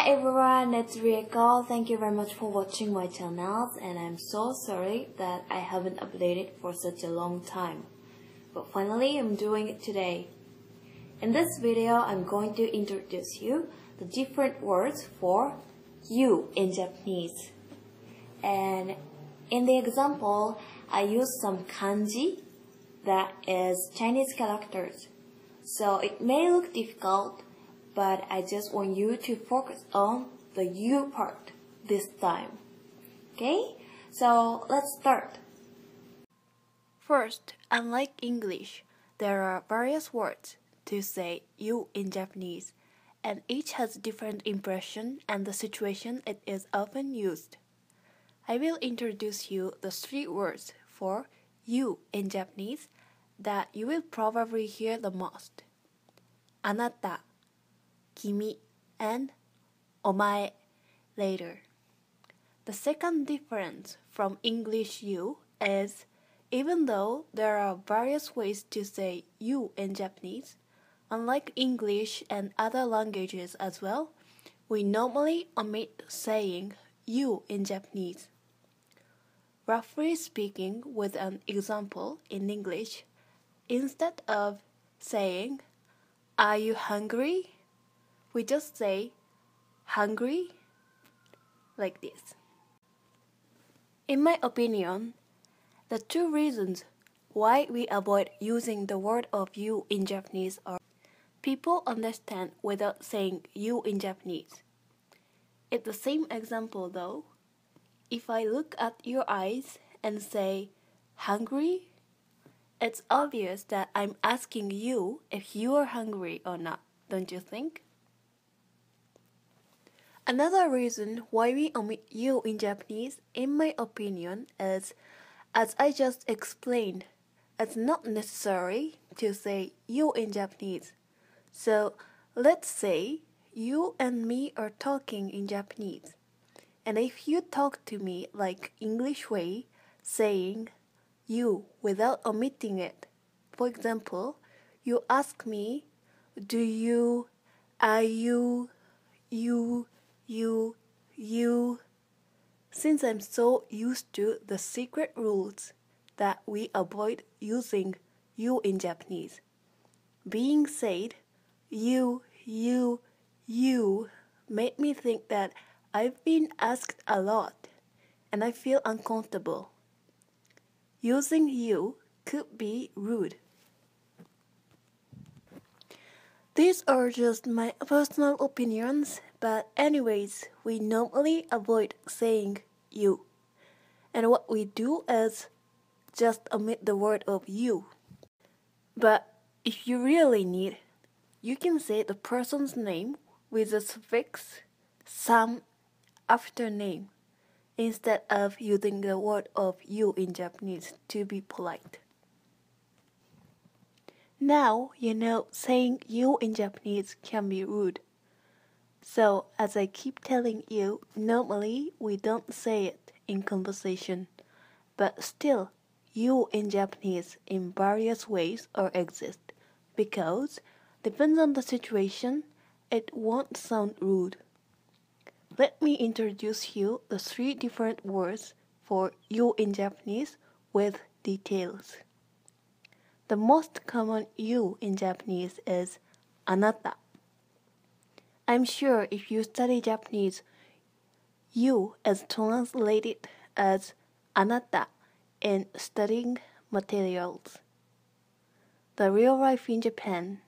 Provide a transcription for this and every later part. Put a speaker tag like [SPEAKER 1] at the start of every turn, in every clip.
[SPEAKER 1] Hi everyone, it's Rieko. Thank you very much for watching my channels, and I'm so sorry that I haven't updated for such a long time. But finally, I'm doing it today. In this video, I'm going to introduce you the different words for you in Japanese. And in the example, I use some kanji that is Chinese characters. So it may look difficult, but I just want you to focus on the you part this time. Okay? So let's start. First, unlike English, there are various words to say you in Japanese, and each has different impression and the situation it is often used. I will introduce you the 3 words for you in Japanese that you will probably hear the most. Anata, kimi, and omae later. The second difference from English you is, even though there are various ways to say you in Japanese, unlike English and other languages as well, we normally omit saying you in Japanese. Roughly speaking, with an example in English, instead of saying, "Are you hungry?" we just say, "Hungry?" like this. In my opinion, the 2 reasons why we avoid using the word of you in Japanese are people understand without saying you in Japanese. It's the same example though. If I look at your eyes and say, "Hungry?" it's obvious that I'm asking you if you are hungry or not, don't you think? Another reason why we omit you in Japanese, in my opinion, is, as I just explained, it's not necessary to say you in Japanese. So let's say you and me are talking in Japanese. And if you talk to me like English way, saying you without omitting it. For example, you ask me, do you, are you, you. Since I'm so used to the secret rules that we avoid using you in Japanese, being said you made me think that I've been asked a lot and I feel uncomfortable. Using you could be rude. These are just my personal opinions, but anyways, we normally avoid saying you. And what we do is just omit the word of you. But if you really need, you can say the person's name with the suffix sam after name, instead of using the word of you in Japanese to be polite. Now you know saying you in Japanese can be rude. So as I keep telling you, normally we don't say it in conversation, but still you in Japanese in various ways or exist, because depends on the situation, it won't sound rude. Let me introduce you the 3 different words for you in Japanese with details. The most common you in Japanese is anata. I'm sure if you study Japanese, you is translated as anata in studying materials. The real life in Japan,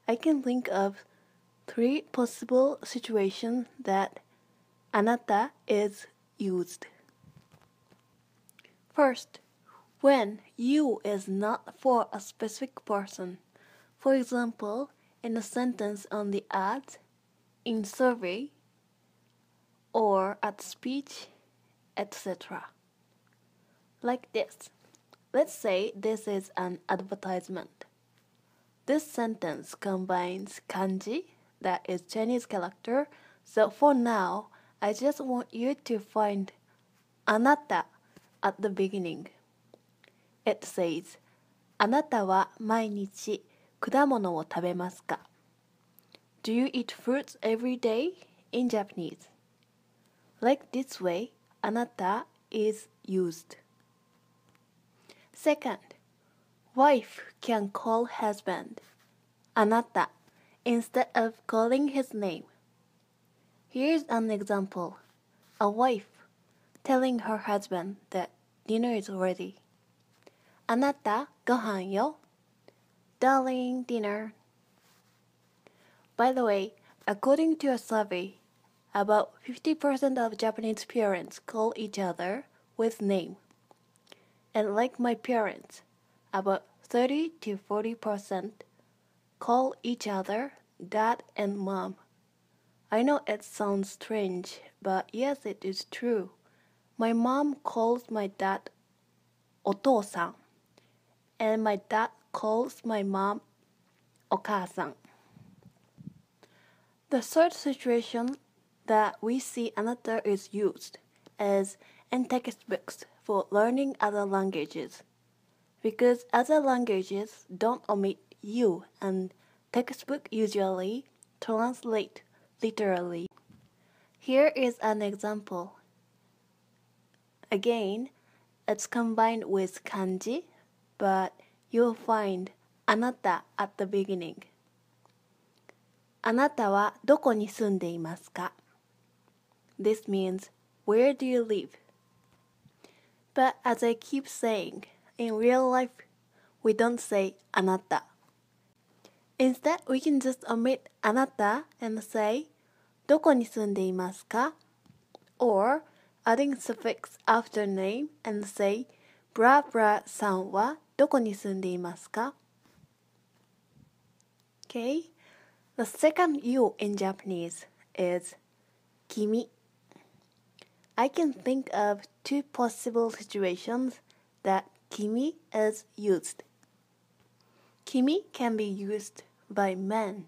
[SPEAKER 1] I can think of 3 possible situations that anata is used. First, when you is not for a specific person. For example, in a sentence on the ads, in survey, or at speech, etc. Like this. Let's say this is an advertisement. This sentence combines kanji, that is Chinese character, so for now, I just want you to find anata at the beginning. It says, あなたは毎日果物を食べますか? Do you eat fruits every day? in Japanese. Like this way, anata is used. Second, wife can call husband anata instead of calling his name. Here's an example. A wife telling her husband that dinner is ready. Anata, gohan yo. Darling, dinner. By the way, according to a survey, about 50% of Japanese parents call each other with name. And like my parents, about 30 to 40% call each other dad and mom. I know it sounds strange, but yes, it is true. My mom calls my dad otou-san, and my dad calls my mom okaa-san. The third situation that we see anata is used is in textbooks for learning other languages, because other languages don't omit you and textbook usually translate literally. Here is an example. Again, it's combined with kanji, but you'll find anata at the beginning. あなたはどこに住んでいますか? This means, where do you live? But as I keep saying, in real life, we don't say あなた. Instead, we can just omit あなた and say どこに住んでいますか? Or adding suffix after name and say ブラブラさんはどこに住んでいますか? Okay? The second you in Japanese is 君. I can think of two possible situations that 君 is used. 君 can be used by men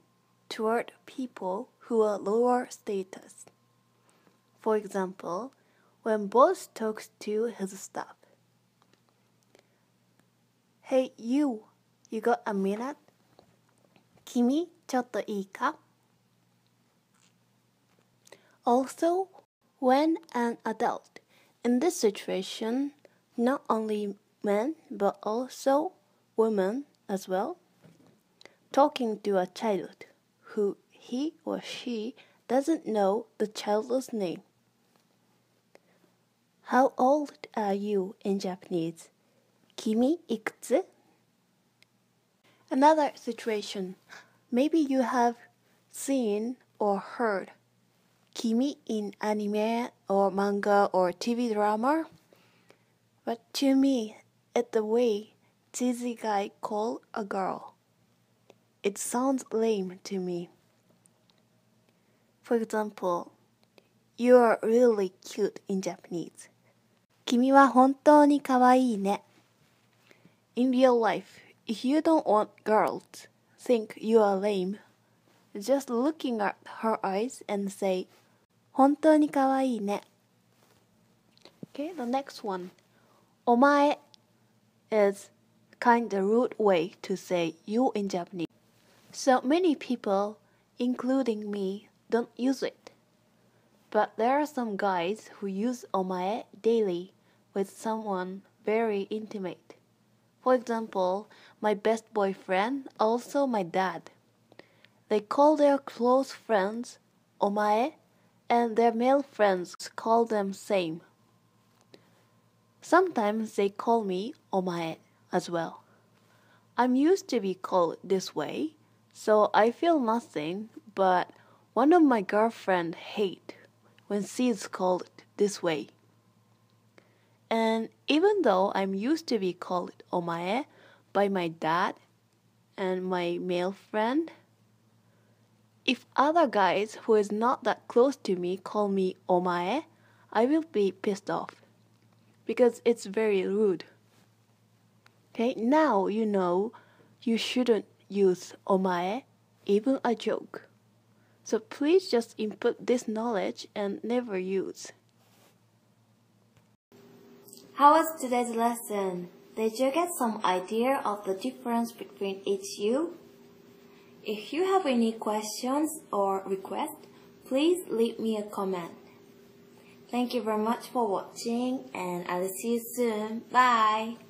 [SPEAKER 1] toward people who are lower status. For example, when boss talks to his staff. Hey you got a minute? 君ちょっといいか? Also, when an adult, in this situation, not only men but also women as well, talking to a child who he or she doesn't know the child's name. How old are you in Japanese? 君いくつ? Another situation. Maybe you have seen or heard 君 in anime or manga or TV drama. But to me, it's the way cheesy guy call a girl. It sounds lame to me. For example, you are really cute in Japanese. 君は本当に可愛いね. In real life, if you don't want girls think you are lame, just looking at her eyes and say, 本当に可愛いね. Okay, the next one. お前 is kind of rude way to say you in Japanese. So many people, including me, don't use it. But there are some guys who use お前 daily with someone very intimate. For example, my best boyfriend, also my dad. They call their close friends お前, and their male friends call them same. Sometimes they call me お前 as well. I'm used to be called this way, so I feel nothing, but one of my girlfriend hate when she's called this way. And even though I'm used to be called お前 by my dad and my male friend, if other guys who is not that close to me call me お前, I will be pissed off because it's very rude. Okay, now you know you shouldn't use お前, even a joke. So please just input this knowledge and never use. How was today's lesson? Did you get some idea of the difference between each you? If you have any questions or requests, please leave me a comment. Thank you very much for watching and I'll see you soon. Bye!